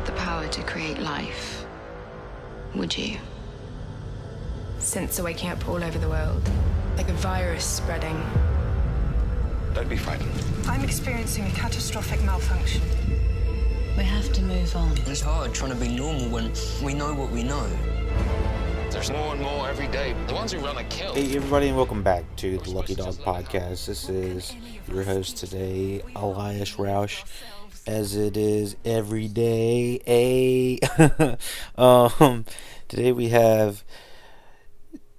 the power to create life, would you? Synths are waking up all over the world, like a virus spreading. Don't be frightened. I'm experiencing a catastrophic malfunction. We have to move on. It's hard trying to be normal when we know what we know. There's more and more every day. The ones who run are killed. Hey everybody, and welcome back to the Lucky Dog Podcast. This is your host today, Elias Roush, as it is every day. Today we have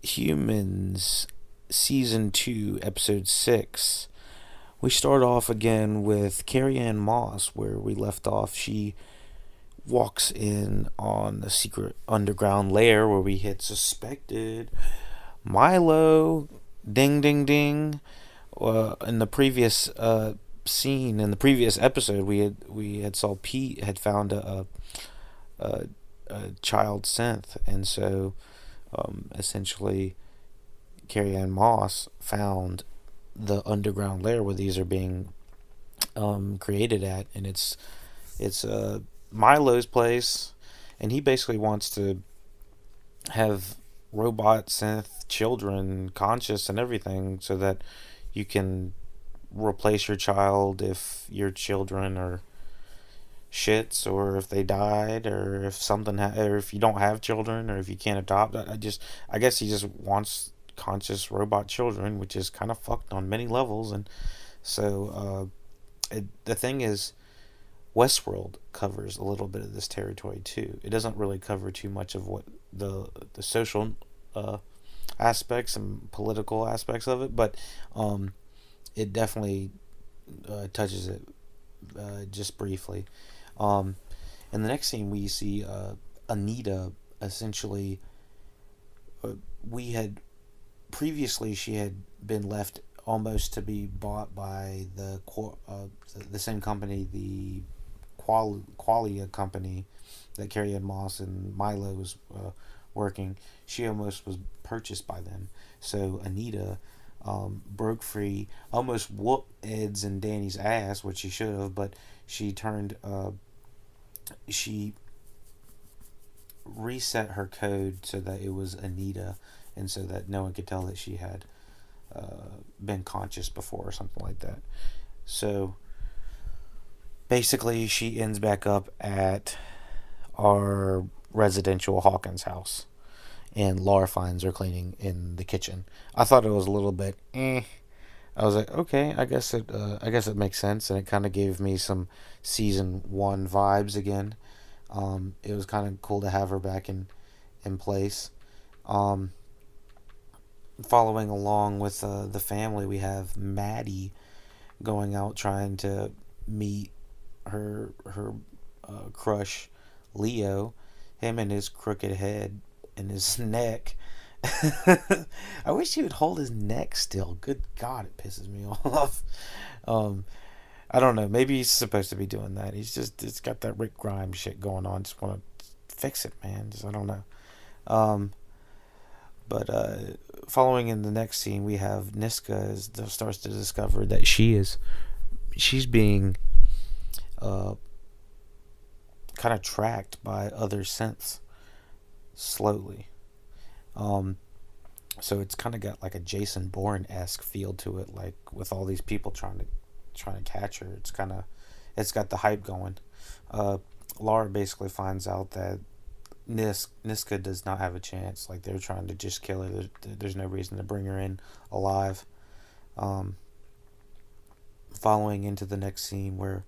Humans Season 2, Episode 6. We start off again with Carrie and Moss, where we left off. She walks in on the secret underground lair where we had suspected Milo. Ding, ding, ding. In the previous scene, in the previous episode, we had saw Pete had found a child synth, and so essentially Carrie and Moss found the underground lair where these are being created at, and it's Milo's place, and he basically wants to have robot synth children conscious and everything, so that you can replace your child if your children are shits, or if they died, or if something or if you don't have children, or if you can't adopt. I guess he just wants conscious robot children, which is kind of fucked on many levels. And so the thing is, Westworld covers a little bit of this territory too. It doesn't really cover too much of what the social aspects and political aspects of it, but it definitely touches it just briefly. In the next scene, we see Anita. Essentially, previously she had been left almost to be bought by the same company, the Qualia company that Carrie and Moss and Milo was working. She almost was purchased by them. So Anita broke free, almost whooped Ed's and Danny's ass, which she should have, but she she reset her code so that it was Anita, and so that no one could tell that she had been conscious before or something like that. So basically she ends back up at our residential Hawkins house, and Laura finds her cleaning in the kitchen. I thought it was a little bit I was like, okay, I guess it makes sense, and it kind of gave me some season 1 vibes again. It was kind of cool to have her back in place. Following along with the family, we have Maddie going out trying to meet her crush Leo. Him and his crooked head and his neck. I wish he would hold his neck still. Good God, it pisses me off. I don't know. Maybe he's supposed to be doing that. It's got that Rick Grimes shit going on. Just want to fix it, man. I don't know. But following in the next scene, we have Niska starts to discover that she's being kind of tracked by other synths slowly. So it's kind of got like a Jason Bourne-esque feel to it, like with all these people trying to catch her. It's got the hype going. Laura basically finds out that Niska does not have a chance. Like, they're trying to just kill her. There's no reason to bring her in alive. Following into the next scene, where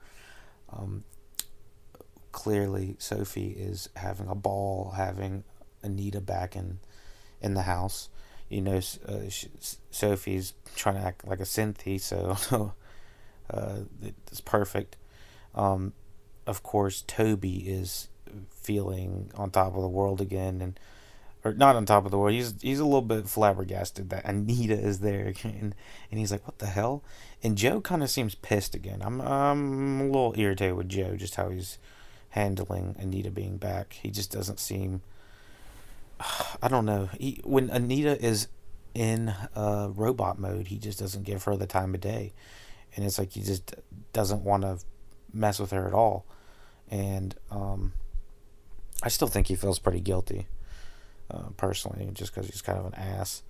clearly Sophie is having a ball having Anita back in the house. You know, Sophie's trying to act like a synthie, so it's perfect. Of course, Toby is feeling on top of the world again, or not on top of the world. He's a little bit flabbergasted that Anita is there again, and he's like, "What the hell?" And Joe kind of seems pissed again. I'm a little irritated with Joe, just how he's handling Anita being back. He just doesn't seem. I don't know. When Anita is in robot mode, he just doesn't give her the time of day, and it's like he just doesn't want to mess with her at all. And I still think he feels pretty guilty, personally, just because he's kind of an ass.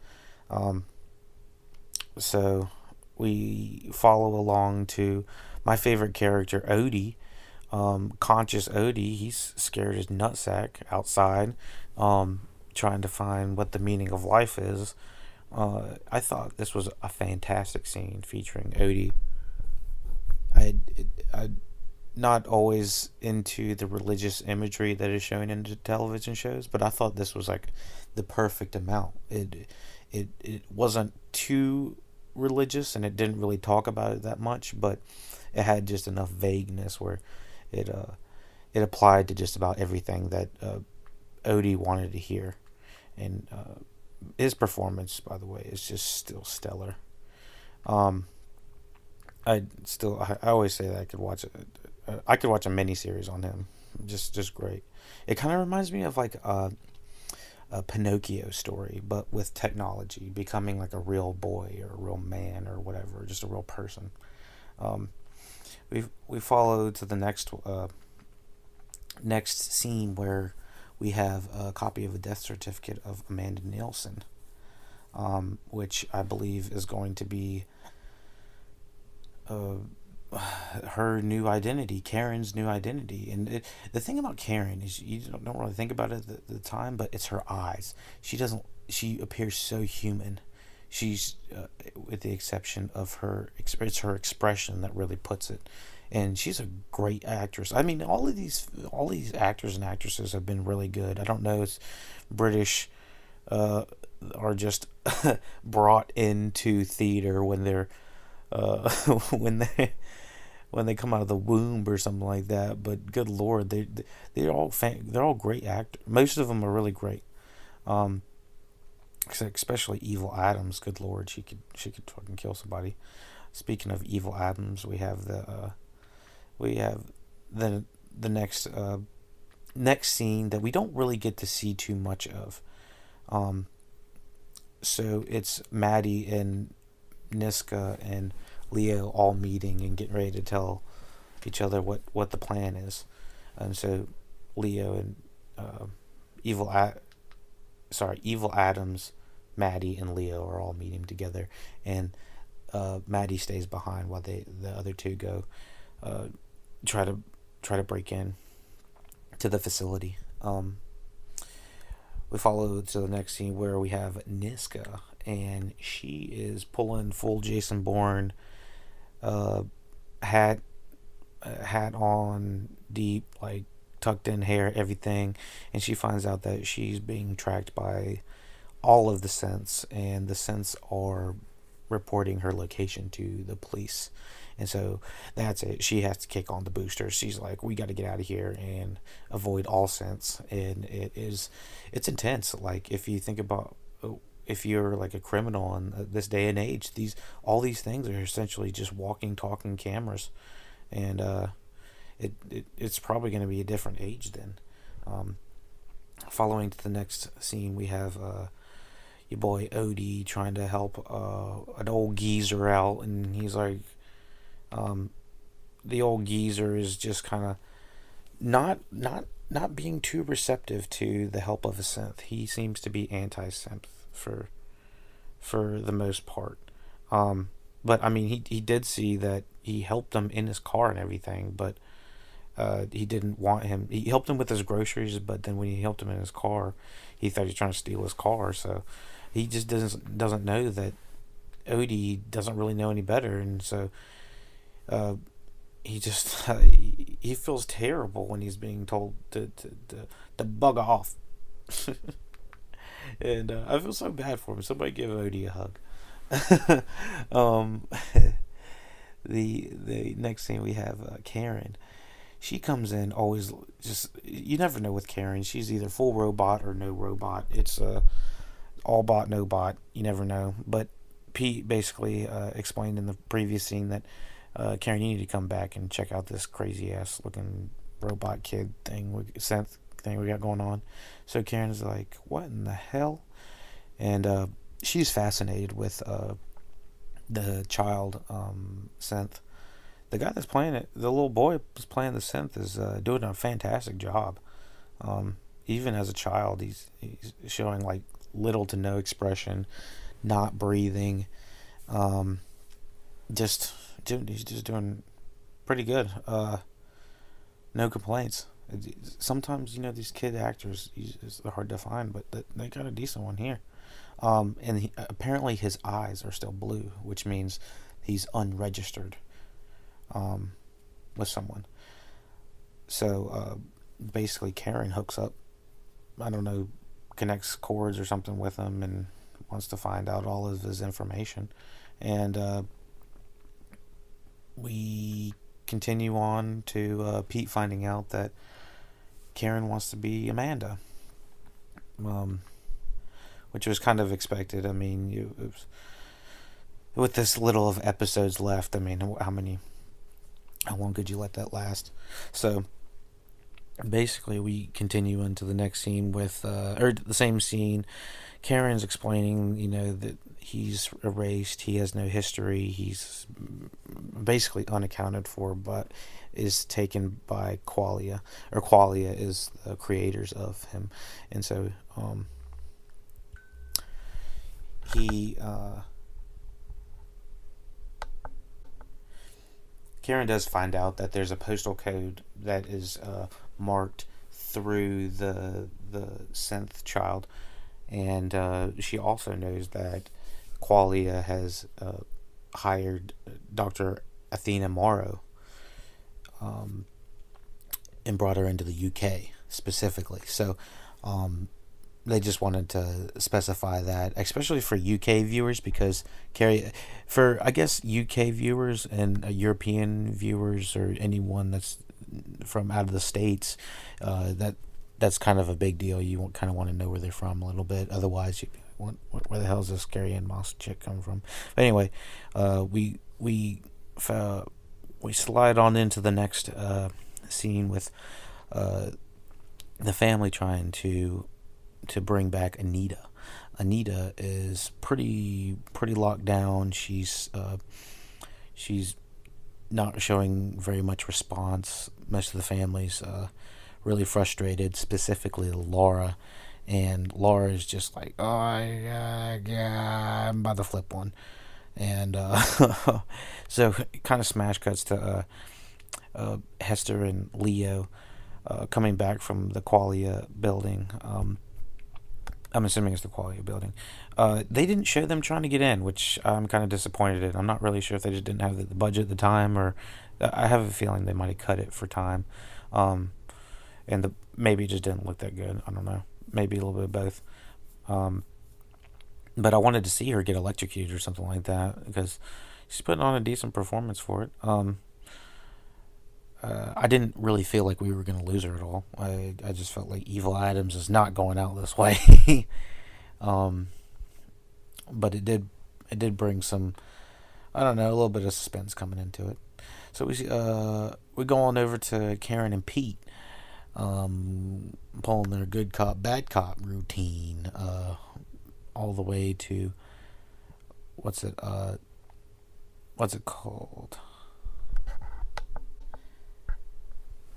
So we follow along to my favorite character, Odie. Conscious Odie, he's scared as nutsack outside, trying to find what the meaning of life is. I thought this was a fantastic scene featuring Odie. I not always into the religious imagery that is shown in the television shows, but I thought this was like the perfect amount. It wasn't too religious, and it didn't really talk about it that much, but it had just enough vagueness where it applied to just about everything that Odie wanted to hear. And his performance, by the way, is just still stellar. I always say that I could watch a miniseries on him. Just great. It kind of reminds me of like a Pinocchio story, but with technology, becoming like a real boy or a real man or whatever, just a real person. We follow to the next scene where we have a copy of a death certificate of Amanda Nielsen, which I believe is going to be her new identity, Karen's new identity. And the thing about Karen is you don't really think about it at the time, but it's her eyes. She appears so human. She's with the exception of it's her expression that really puts it. And she's a great actress. I mean, all these actors and actresses have been really good. I don't know if British are just brought into theater when they're when they come out of the womb or something like that. But good Lord, they're all great actors. Most of them are really great. Especially Evil Adams. Good Lord, she could fucking kill somebody. Speaking of Evil Adams, we have the next scene that we don't really get to see too much of. So it's Maddie and Niska and Leo all meeting and getting ready to tell each other what the plan is. And so Leo and Evil Adams, Maddie and Leo are all meeting together, and Maddie stays behind while the other two go try to break in to the facility. We follow to the next scene where we have Niska, and she is pulling full Jason Bourne, hat on, deep, like tucked in hair, everything, and she finds out that she's being tracked by all of the Synths, and the Synths are reporting her location to the police. And so that's it. She has to kick on the boosters. She's like, we got to get out of here and avoid all Synths. And it's intense. Like, if you think about, if you're like a criminal in this day and age, all these things are essentially just walking, talking cameras. And it's probably going to be a different age then. Following to the next scene, we have your boy Odie trying to help an old geezer out, and he's like, the old geezer is just kind of not being too receptive to the help of a synth. He seems to be anti-synth for the most part. But I mean, he did see that he helped him in his car and everything, but he didn't want him. He helped him with his groceries, but then when he helped him in his car, he thought he was trying to steal his car. So he just doesn't know that Odie doesn't really know any better, and so he just he feels terrible when he's being told to bug off. And I feel so bad for him. Somebody give Odie a hug. The next thing we have Karin. She comes in always just, you never know with Karin. She's either full robot or no robot. It's all bot, no bot. You never know. But Pete basically explained in the previous scene that Carrie needed to come back and check out this crazy ass looking robot kid synth thing we got going on. So Karen's like, what in the hell? And she's fascinated with the child synth. The guy that's playing it, the little boy who's playing the synth, is doing a fantastic job. Even as a child, he's showing like little to no expression, not breathing. He's just doing pretty good. No complaints. Sometimes, these kid actors, they're hard to find, but they got a decent one here. And apparently his eyes are still blue, which means he's unregistered with someone. So basically Karin hooks up, I don't know, connects cords or something with him and wants to find out all of his information. And we continue on to Pete finding out that Karin wants to be Amanda, which was kind of expected. I mean, with this little of episodes left, I mean, how long could you let that last? So basically we continue into the next scene with, or the same scene. Karen's explaining, that he's erased, he has no history, he's basically unaccounted for, but is taken by Qualia, or Qualia is the creators of him. And so Karin does find out that there's a postal code that is marked through the synth child, and she also knows that Qualia has hired Dr. Athena Morrow and brought her into the UK specifically. So they just wanted to specify that, especially for UK viewers, because for I guess UK viewers and European viewers, or anyone that's from out of the States, that's kind of a big deal. You kind of want to know where they're from a little bit. Otherwise, where the hell is this Carrie and Moss chick come from? But anyway, we slide on into the next scene with the family trying to bring back Anita. Anita is pretty locked down. She's not showing very much response. Most of the family's really frustrated, specifically Laura. And Laura is just like, oh, yeah, I'm about to flip one. And so it kind of smash cuts to Hester and Leo coming back from the Qualia building. I'm assuming it's the Qualia building. They didn't show them trying to get in, which I'm kind of disappointed in. I'm not really sure if they just didn't have the budget at the time, or I have a feeling they might have cut it for time. And maybe it just didn't look that good. I don't know. Maybe a little bit of both. But I wanted to see her get electrocuted or something like that, because she's putting on a decent performance for it. I didn't really feel like we were going to lose her at all. I just felt like Evil Adams is not going out this way. But it did bring some, I don't know, a little bit of suspense coming into it. So we go on over to Karin and Pete, pulling their good cop, bad cop routine, all the way to, what's it called?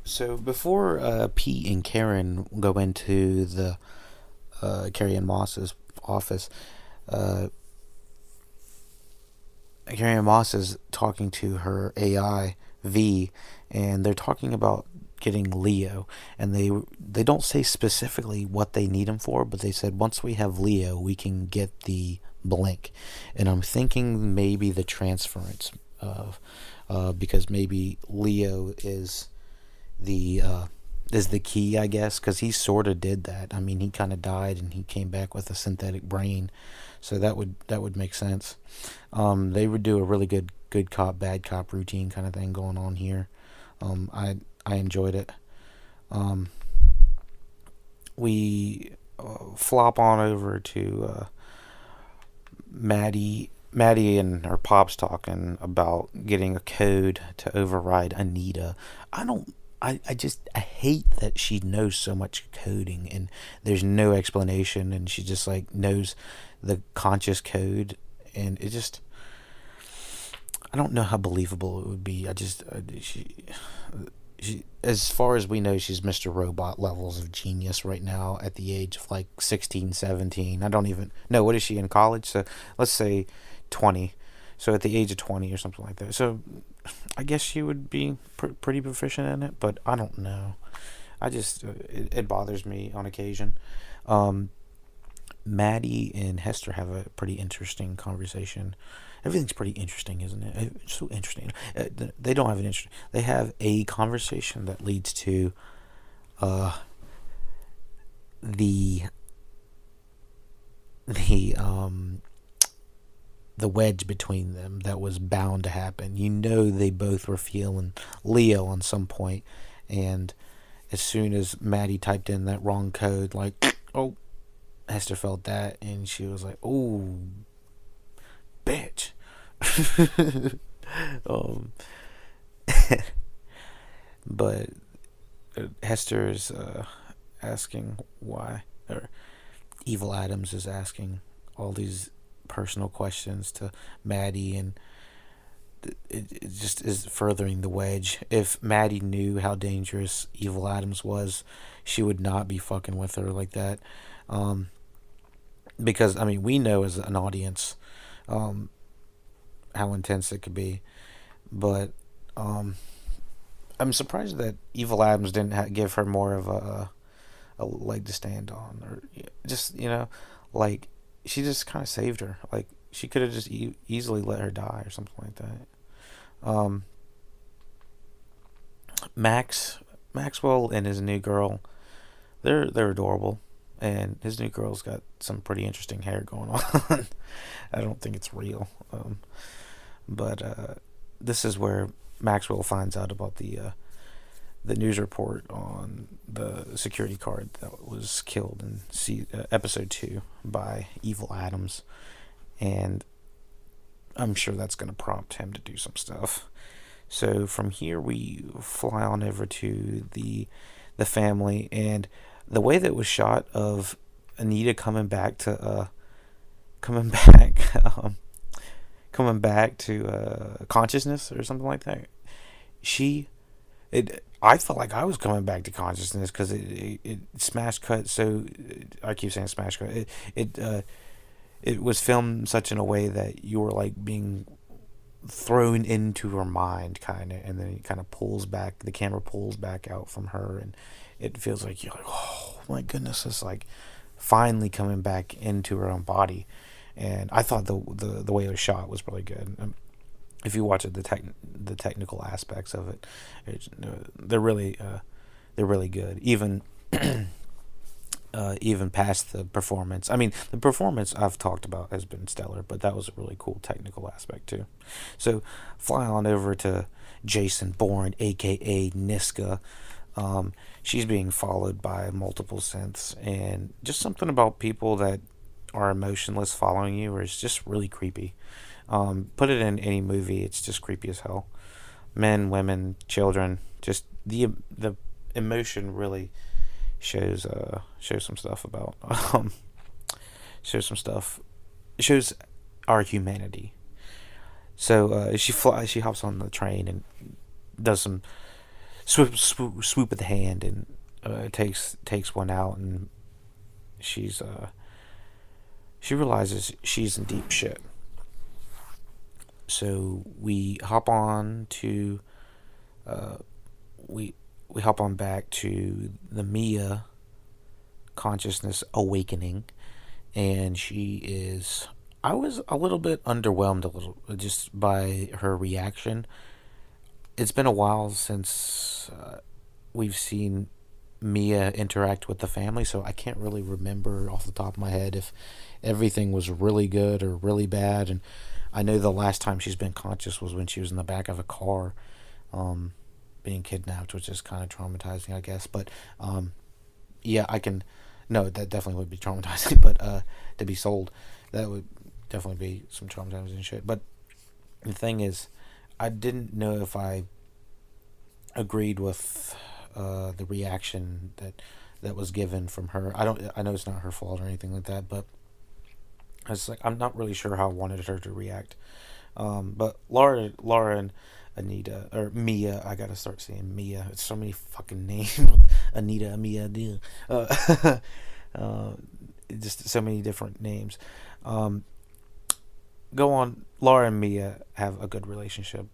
So before Pete and Karin go into the Carrie and Moss's office, Carrie and Moss is talking to her AI V, and they're talking about getting Leo, and they don't say specifically what they need him for, but they said once we have Leo, we can get the blank. And I'm thinking maybe the transference of because maybe Leo is the key, I guess, because he sort of did that. I mean, he kind of died and he came back with a synthetic brain, so that would make sense. They would do a really good cop, bad cop routine kind of thing going on here. I enjoyed it. We flop on over to Maddie and her pops talking about getting a code to override Anita. I hate that she knows so much coding and there's no explanation, and she just like knows the conscious code, and it just, I don't know how believable it would be. as far as we know, she's Mr. Robot levels of genius right now at the age of like 16, 17. I don't even know. What is she in college? So let's say 20. So at the age of 20 or something like that. So I guess she would be pretty proficient in it, but I don't know. I just, it bothers me on occasion. Maddie and Hester have a pretty interesting conversation. Everything's pretty interesting, isn't it? It's so interesting. They don't have an interesting. They have a conversation that leads to the wedge between them that was bound to happen. You know, they both were feeling Leo on some point, and as soon as Maddie typed in that wrong code, like, oh, Hester felt that, and she was like, oh, bitch. But Hester is asking why, or Evil Adams is asking all these personal questions to Maddie, and it just is furthering the wedge. If Maddie knew how dangerous Evil Adams was, she would not be fucking with her like that. Because, I mean, we know as an audience how intense it could be. But I'm surprised that Evil Adams didn't give her more of a leg to stand on. Or just, like, she just kind of saved her. Like, she could have just easily let her die or something like that. Maxwell and his new girl, they're adorable. And his new girl's got some pretty interesting hair going on. I don't think it's real. But this is where Maxwell finds out about the news report on the security guard that was killed in episode 2 by Evil Adams. And I'm sure that's going to prompt him to do some stuff. So from here we fly on over to the family, and the way that was shot of Anita coming back to consciousness or something like that. I felt like I was coming back to consciousness because it smash cut. So I keep saying smash cut. It was filmed such in a way that you were like being thrown into her mind, kind of, and then it kind of pulls back. The camera pulls back out from her, and it feels like you're like, oh my goodness, it's like finally coming back into her own body. And I thought the way it was shot was really good. If you watch it, the technical aspects of it, they're really good. Even even past the performance. I mean, the performance I've talked about has been stellar, but that was a really cool technical aspect too. So fly on over to Jason Bourne, aka Niska. She's being followed by multiple synths, and just something about people that are emotionless following you is just really creepy. Put it in any movie, it's just creepy as hell. Men, women, children, just the emotion really shows some stuff about shows our humanity. So she hops on the train and does some swoop of the hand, and takes one out, and she realizes she's in deep shit. So we hop on to we hop on back to the Mia consciousness awakening, and I was a little bit underwhelmed just by her reaction. It's been a while since we've seen Mia interact with the family, so I can't really remember off the top of my head if everything was really good or really bad. And I know the last time she's been conscious was when she was in the back of a car, being kidnapped, which is kind of traumatizing, I guess. But yeah, that definitely would be traumatizing. But to be sold, that would definitely be some traumatizing shit. But the thing is, I didn't know if I agreed with the reaction that was given from her. I know it's not her fault or anything like that, but I was like, I'm not really sure how I wanted her to react. But Laura and Anita, or Mia. I gotta start saying Mia. It's so many fucking names. Anita, Mia, just so many different names. Go on. Laura and Mia have a good relationship,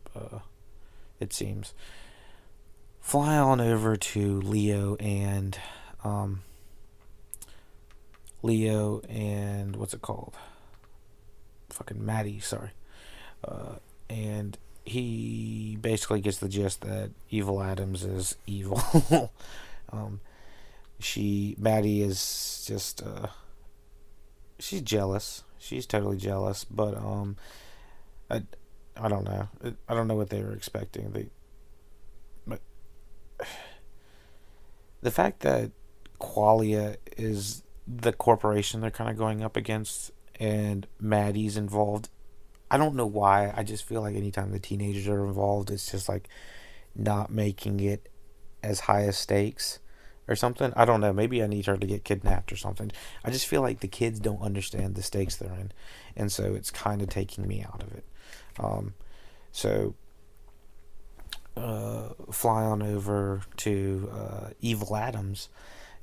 it seems. Fly on over to Leo and what's it called? Fucking Maddie, sorry. And he basically gets the gist that Evil Adams is evil. Maddie is just, she's jealous. She's totally jealous, but I don't know. I don't know what they were expecting. But the fact that Qualia is the corporation they're kind of going up against, and Maddie's involved, I don't know why. I just feel like anytime the teenagers are involved, it's just like not making it as high as stakes or something. I don't know. Maybe I need her to get kidnapped or something. I just feel like the kids don't understand the stakes they're in, and so it's kind of taking me out of it. Fly on over to Evil Adams,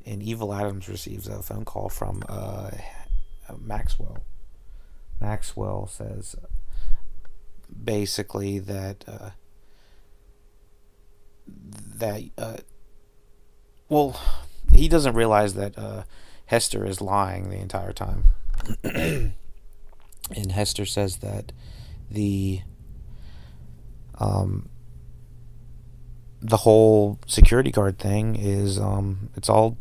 and Evil Adams receives a phone call from Maxwell. Maxwell says basically that he doesn't realize that Hester is lying the entire time. And Hester says that the whole security guard thing is it's all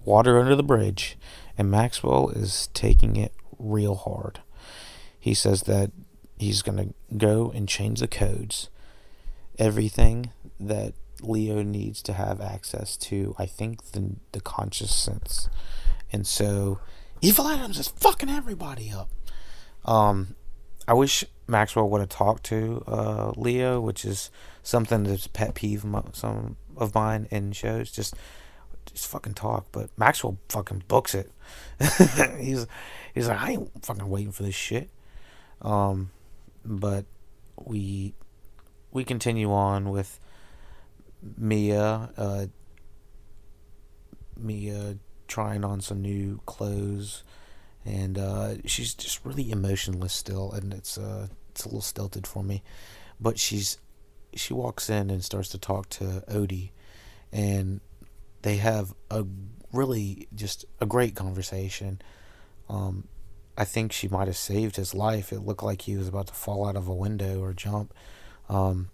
water under the bridge, and Maxwell is taking it real hard. He says that he's going to go and change the codes. Everything that Leo needs to have access to, I think, the conscious sense. And so Evil Adams is fucking everybody up. I wish Maxwell would have talked to Leo, which is something that's a pet peeve some of mine in shows. Just fucking talk. But Maxwell fucking books it. He's like, I ain't fucking waiting for this shit. But we continue on with Mia trying on some new clothes, and she's just really emotionless still, and it's a little stilted for me. But she walks in and starts to talk to Odie, and they have a really just a great conversation. I think she might have saved his life. It looked like he was about to fall out of a window or jump. But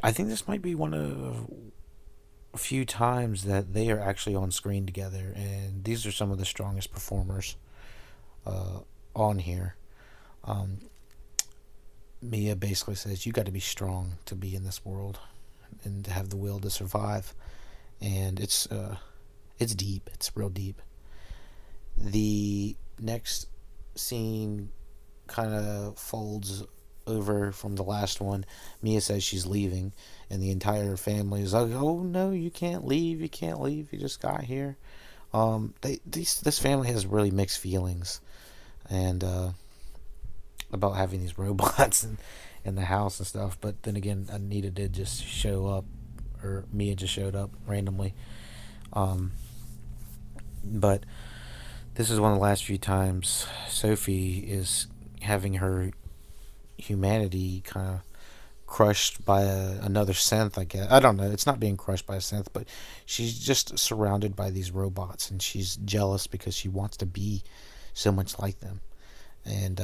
I think this might be one of a few times that they are actually on screen together, and these are some of the strongest performers on here. Mia basically says, you got to be strong to be in this world and to have the will to survive. And it's deep. It's real deep. The next scene kind of folds over from the last one. Mia says she's leaving, and the entire family is like, oh no, you can't leave, you just got here. This family has really mixed feelings and about having these robots in the house and stuff. But then again, Anita did just show up, or Mia just showed up randomly. But this is one of the last few times Sophie is having her humanity kind of crushed by another synth, I guess. I don't know. It's not being crushed by a synth, but she's just surrounded by these robots, and she's jealous because she wants to be so much like them. And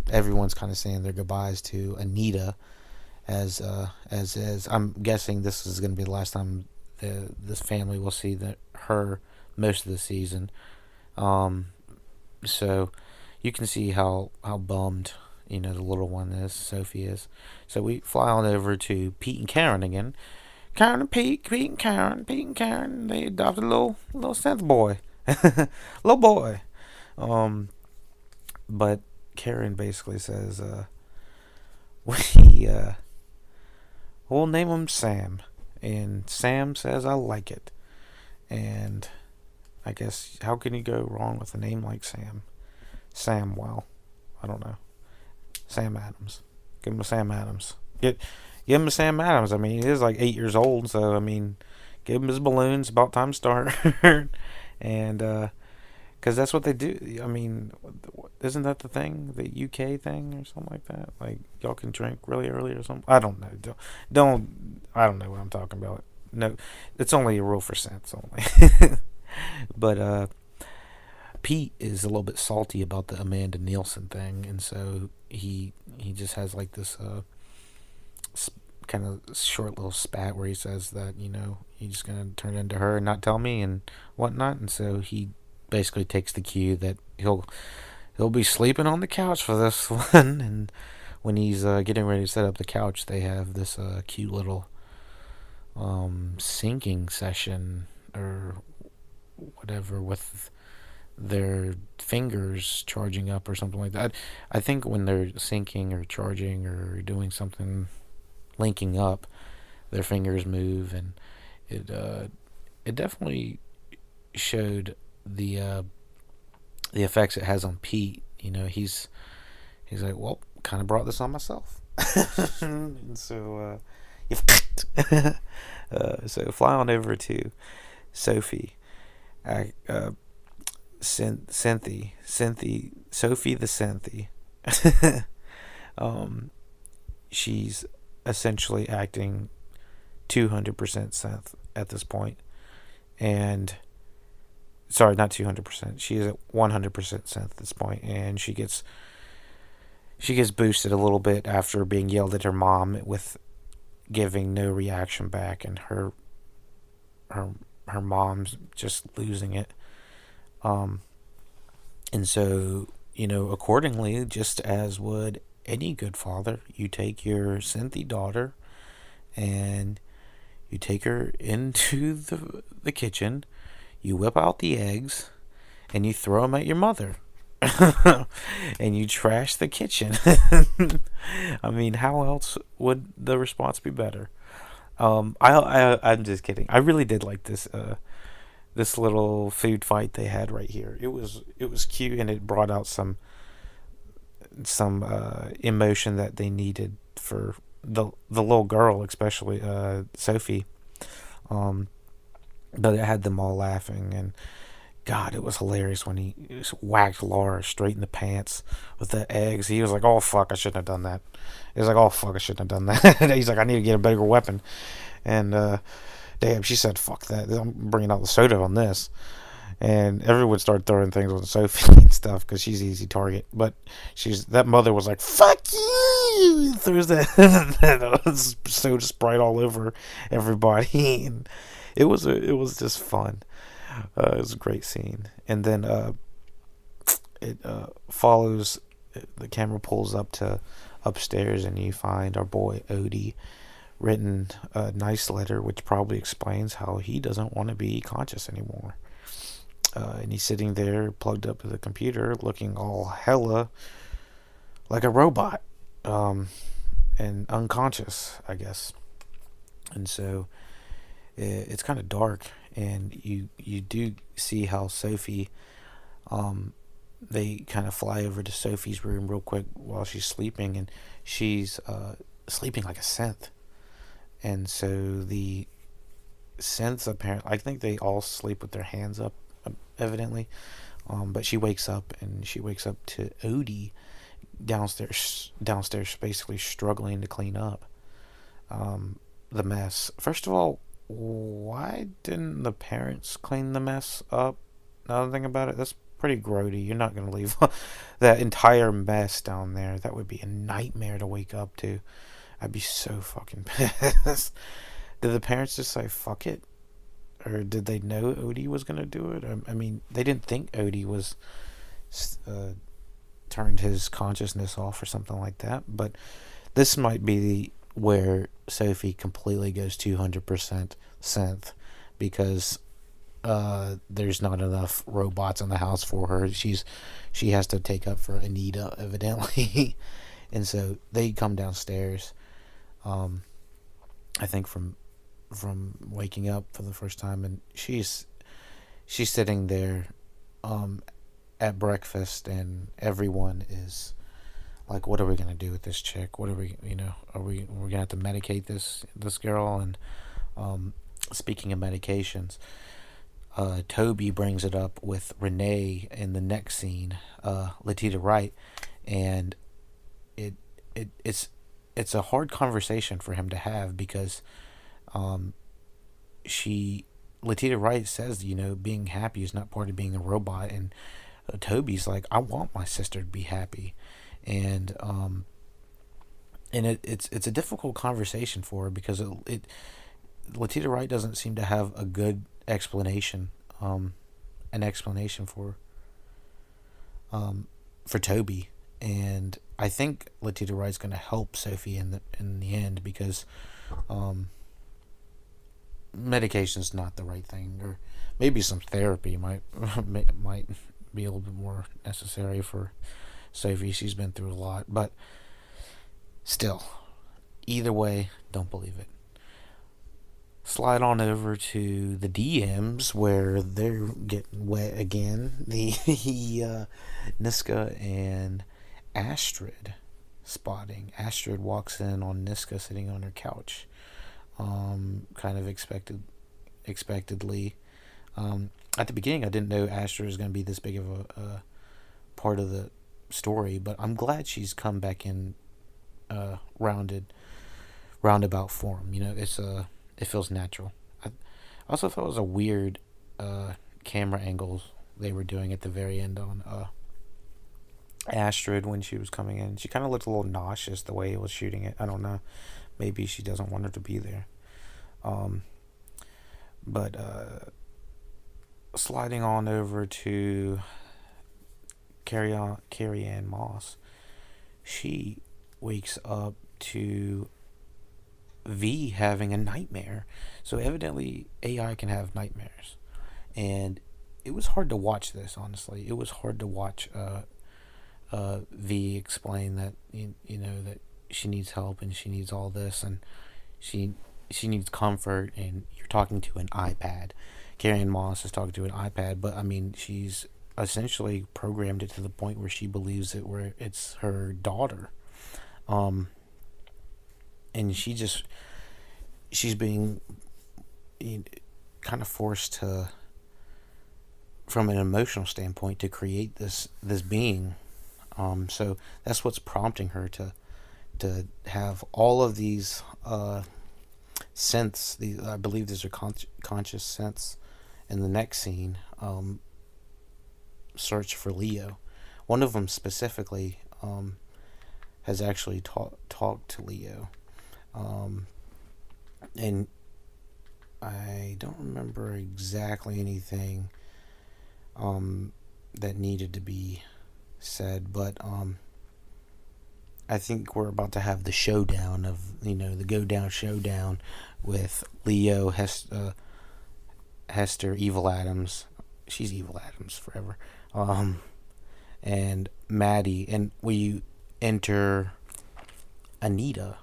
everyone's kind of saying their goodbyes to Anita, as I'm guessing this is going to be the last time this family will see her most of the season. So you can see how bummed the little one is, Sophie is. So we fly on over to Pete and Karin again. Karin and Pete and Karin, they adopted a little synth boy. Little boy. But Karin basically says, we'll name him Sam. And Sam says, I like it. And I guess, how can you go wrong with a name like Sam? Samwell. I don't know. Sam Adams. Give him a Sam Adams. Give him a Sam Adams. I mean, he is like 8 years old, so I mean, give him his balloons. About time to start. And because that's what they do. I mean, isn't that the thing, the UK thing or something like that? Like y'all can drink really early or something. I don't know. Don't. I don't know what I'm talking about. No, it's only a rule for sense only. But Pete is a little bit salty about the Amanda Nielsen thing, and so he just has like this kind of short little spat where he says that, you know, he's just gonna turn into her and not tell me and whatnot, and so he basically takes the cue that he'll be sleeping on the couch for this one. And when he's getting ready to set up the couch, they have this cute little syncing session or whatever with their fingers charging up or something like that. I think when they're syncing or charging or doing something, linking up, their fingers move, and it definitely showed the effects it has on Pete. You know, he's like, well, kind of brought this on myself. And so so fly on over to Sophie. Sophie the Cynthia. She's essentially acting 200% synth at this point, and sorry, not 200%. She is at 100% synth at this point, and she gets boosted a little bit after being yelled at her mom with giving no reaction back, and her mom's just losing it. And so, you know, accordingly, just as would any good father, you take your Cynthia daughter and you take her into the kitchen, you whip out the eggs, and you throw them at your mother. And you trash the kitchen. I mean, how else would the response be better? I'm just kidding. I really did like this little food fight they had right here. It was cute, and it brought out some emotion that they needed for the little girl, especially Sophie. But it had them all laughing, and God, it was hilarious when he whacked Laura straight in the pants with the eggs. He was like, "Oh fuck, I shouldn't have done that." He was like, "Oh fuck, I shouldn't have done that." He's like, "I need to get a bigger weapon," and damn, she said, "Fuck that! I'm bringing out the soda on this." And everyone started throwing things on Sophie and stuff because she's an easy target. But that mother was like, "Fuck you!" Throws that soda Sprite all over everybody, and it was just fun. It was a great scene. And then it follows. The camera pulls up to upstairs, and you find our boy Odie written a nice letter, which probably explains how he doesn't want to be conscious anymore. And he's sitting there plugged up to the computer, looking all hella like a robot, and unconscious, I guess. And so it's kind of dark, and you do see how Sophie, they kind of fly over to Sophie's room real quick while she's sleeping, and she's sleeping like a synth. And so the synths, apparently, I think they all sleep with their hands up, evidently. But she wakes up, and she wakes up to Odie downstairs, basically struggling to clean up the mess. First of all, why didn't the parents clean the mess up? Now that I think about it, that's pretty grody. You're not going to leave that entire mess down there. That would be a nightmare to wake up to. I'd be so fucking pissed. Did the parents just say, fuck it? Or did they know Odie was going to do it? I mean, they didn't think Odie was turned his consciousness off or something like that. But this might be where Sophie completely goes 200% synth, because there's not enough robots in the house for her. She has to take up for Anita, evidently. And so they come downstairs, I think from waking up for the first time, and she's sitting there at breakfast, and everyone is like, what are we gonna do with this chick? What are we, we're gonna have to medicate this girl? And speaking of medications, Toby brings it up with Renee in the next scene, Letitia Wright, and it's a hard conversation for him to have, because Letitia Wright says, being happy is not part of being a robot, and Toby's like, I want my sister to be happy, and it's a difficult conversation for her, because Letitia Wright doesn't seem to have a good explanation for Toby, and I think Letitia Wright's going to help Sophie in the end, because medication's not the right thing, or maybe some therapy might be a little bit more necessary for Sophie. She's been through a lot, but still, either way, don't believe it. Slide on over to the DMs, where they're getting wet again. Niska and Astrid spotting. Astrid walks in on Niska sitting on her couch, kind of expectedly. At the beginning, I didn't know Astrid was going to be this big of a part of the story, but I'm glad she's come back in roundabout form. It feels natural. I also thought it was a weird camera angles they were doing at the very end on Astrid when she was coming in. She kind of looked a little nauseous the way he was shooting it. I don't know. Maybe she doesn't want her to be there. But sliding on over to Carrie Ann Moss, she wakes up to V having a nightmare. So evidently AI can have nightmares, and it was hard to watch this. Honestly, it was hard to watch V explain that that she needs help and she needs all this, and she needs comfort, and you're talking to an iPad. Carrie Ann Moss is talking to an iPad, but I mean, she's essentially programmed it to the point where she believes it's her daughter. And she's being kind of forced to, from an emotional standpoint, to create this being. So that's what's prompting her to have all of these synths. I believe these are conscious synths. In the next scene, search for Leo. One of them specifically has actually talked to Leo. And I don't remember exactly anything that needed to be said, but I think we're about to have the showdown of, the go down showdown with Leo, Hester, Evil Adams. She's Evil Adams forever. And Maddie, and we enter Anita.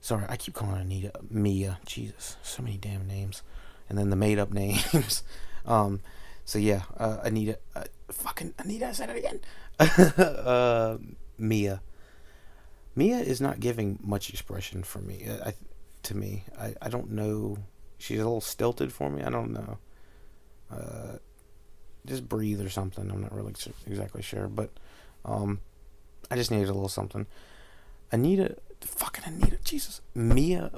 Sorry, I keep calling her Anita. Mia. Jesus, so many damn names. And then the made-up names. So yeah, Anita. Fucking Anita, I said it again. Mia. Mia is not giving much expression for me. To me. I don't know. She's a little stilted for me. I don't know. Just breathe or something. I'm not really exactly sure. But I just needed a little something. Anita, Jesus. Mia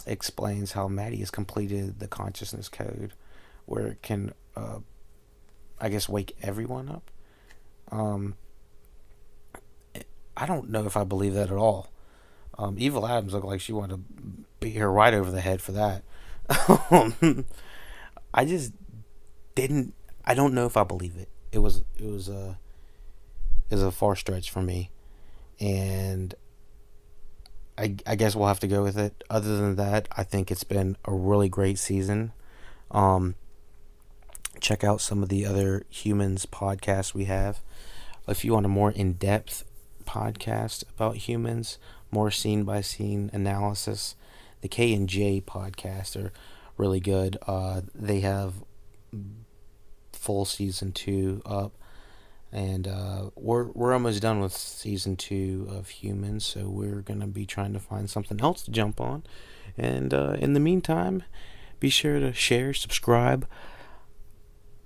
explains how Maddie has completed the consciousness code, where it can, I guess, wake everyone up. I don't know if I believe that at all. Evil Adams looked like she wanted to beat her right over the head for that. I just didn't. I don't know if I believe it. It was a far stretch for me, and I guess we'll have to go with it. Other than that, I think it's been a really great season. Check out some of the other Humans podcasts we have. If you want a more in-depth podcast about humans, more scene-by-scene analysis, the K and J podcast are really good. They have full season 2 up. And we're almost done with season 2 of Humans, so we're gonna be trying to find something else to jump on. And in the meantime, be sure to share, subscribe,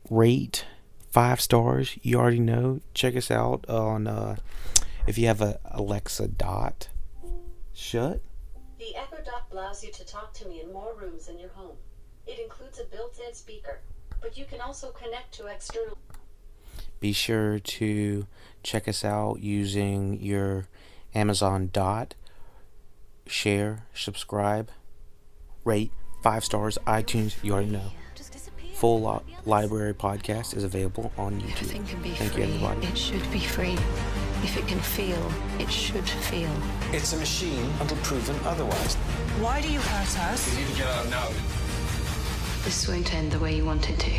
rate 5 stars. You already know. Check us out on if you have a Alexa Dot. Shut. The Echo Dot allows you to talk to me in more rooms in your home. It includes a built-in speaker, but you can also connect to external. Be sure to check us out using your Amazon Dot. Share, subscribe, rate 5 stars, iTunes. You already know. Full library podcast is available on YouTube. Everything can be Thank free. you, everybody. It should be free. If it can feel, it should feel. It's a machine until proven otherwise. Why do you hurt us? You need to get out now. This won't end the way you want it to.